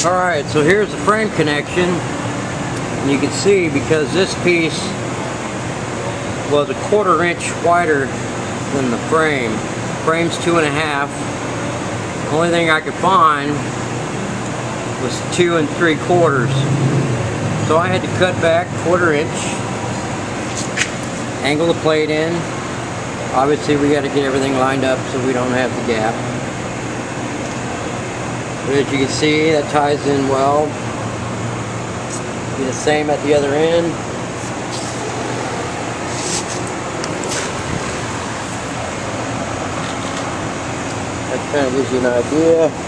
Alright, so here's the frame connection, and you can see because this piece was a 1/4 inch wider than the frame. Frame's 2.5. The only thing I could find was 2 3/4. So I had to cut back 1/4 inch, angle the plate in. Obviously we got to get everything lined up so we don't have the gap. But as you can see, that ties in well. Be the same at the other end. That kind of gives you an idea.